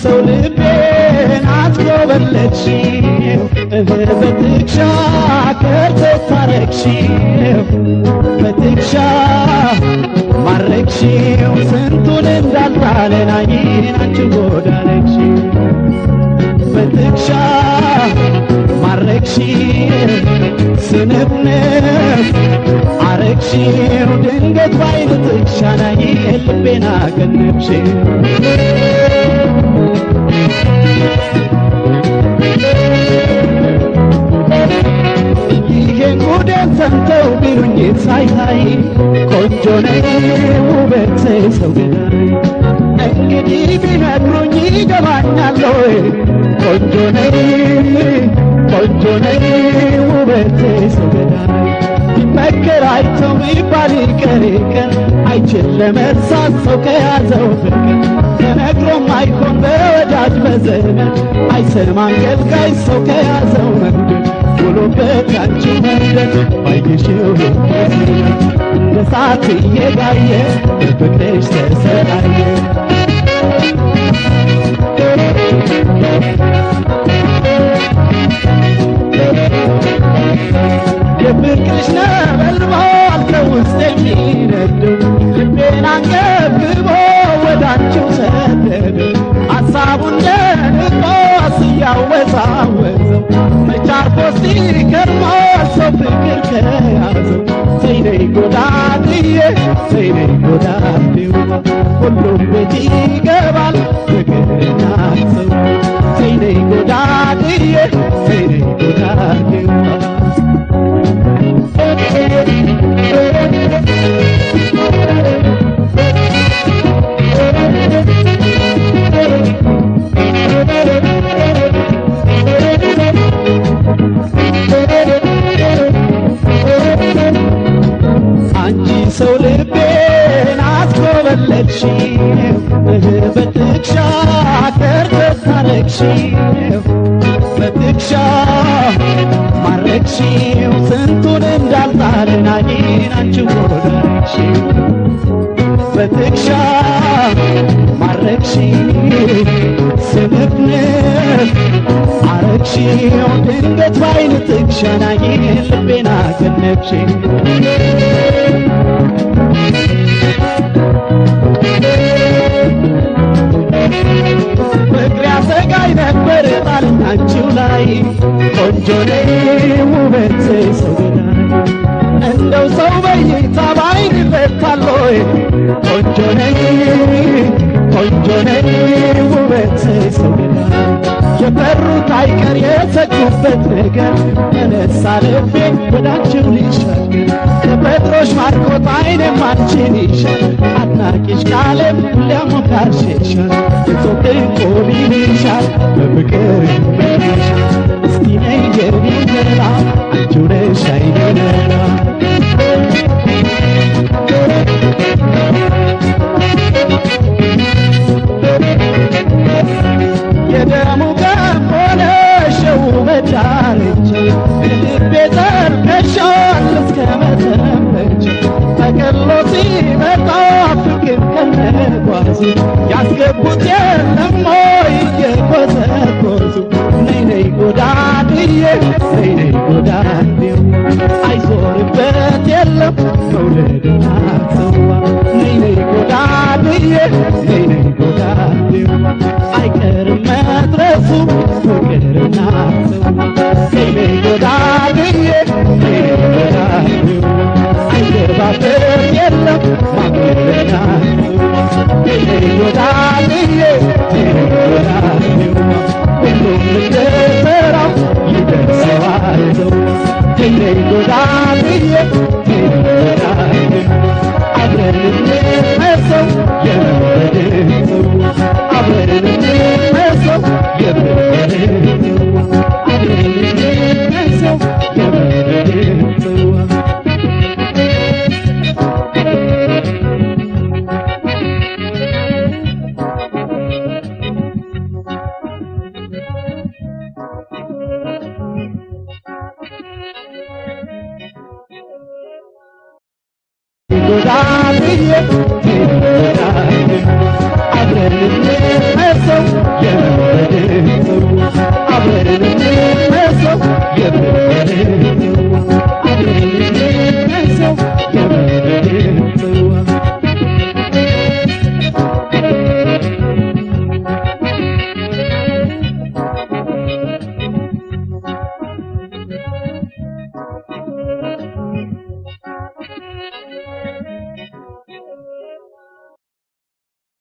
ሰው ልቤን አስጎበለልሽው በትከሻ ከርተት ታረግሽው በትከሻ ማረክሽው ስንቱን እንዳልጣለን አይናችን ጎዳረግሽው በትከሻ ማረክሽው ስንፍንፍ አረግሽው ድንገት ባይን ትከሻ ናይ ልቤን አገነብሽው ይሄን ጉዴን ሰምተው ቢሉኝ ሳይታይ ቆንጆ ነኝ ውበት ሰው ገዳይ እንግዲህ ቢነግሩኝ ይገባኛል ወይ ቆንጆ ነኝ ውበት ሰው ገዳይ ቢመከር አይተው ቢባል ይቀር ይቀር አይችል ለመርሳት ሰው ከያዘው ፍቅር ተነግሮም አይሆን በወዳጅ በዘመድ አይሰማም ገልጋይ ሰው ከያዘው መንገድ ውሎበት ያንቺ መንገድ ባየሽው እንደ እሳት እየጋየ በፍቅርሽ ተሰቃየ የፍቅርሽ ነበልባል ከውስጥ የሚነደው ልቤን አንገብግቦ ወደ አንቺው ሰደደው ሐሳቡ እንደ ንፋስ እያወዛወዘው መች አርፎ ሲከርማል ሰው ፍቅር ከያዘው ሰይነይ ጎዳትዬ ሰይነይ ጎዳቴው ሁሉም ቤት ይገባል ፍቅርና ሰው ሰይነይ ጎዳትዬ ሰይነይ ጎዳቴው አንቺ ሰው ልቤን አስጎበለልሽው በትከሻ ከርተት ታረግሽው በትከሻ ማረክሽው ስንቱን እንዳልጣለን አይናችን ጎዳረግሽው በትከሻ ማረክሽው ስንፍንፍ አረግሽው ድንገት ባይን ትከሻ ናይ ልቤን አገነብሽው ፍቅር ያሰጋኝ ነበር ጣለኝ አንቺው ላይ ቆንጆ ነኝ ውበት ሰው ገዳይ እንደው ሰው በይታ ባይን ይፈታል ወይ ቆንጆ ነኝ ውበት ሰው ገዳይ የፈሩት አይቀር የሰጉበት ነገር ተነሳ ልቤ ወዳንቺው ሊሻገር ተፈጥሮሽ ማርኮት አይኔም አንቺን ይሻል አድናቂሽ ካለም ለሞካሽ ይሻል የጾብቆ ቢልሻል በፍቅር ይሻል እስቲ ነይ ገቢ ገላ አንቺው ነሽ አይደለላ የደሙ ገቦነሽ ውበት ዳርቻ ልቤ ዘርፈሻል እስከ መሰንበቻ ተቀሎ ሲመጣ ፍቅር ከነጓዙ ያስገቡት የለም ወይ እየኮሰኮሱ ነይ ጎዳትዬ ነይ ጎዳቴው አይዞርበት የለም መውደድና ጽዋ ነይ ጎዳትዬ ነይ ጎዳቴው አይቀርም መድረሱ ፍቅርና ጽዋ ነይ ጎዳትዬ ነይ ጎዳቴው አይገባበት የለም ማግለልና ነይ ጎዳትዬ ነይ ጎዳቴው ሁሉም እንደሰራው ይደርሰዋል ሰው ነይ ጎዳትዬ ነይ ጎዳቴው አብረን እንመሰው የመወደድ ሰው አብረን እንመሰው የመወደድ ሰው አብረን እንመሰው የመወደድ ሰው ጎዳትዬ አብረን እንመሰው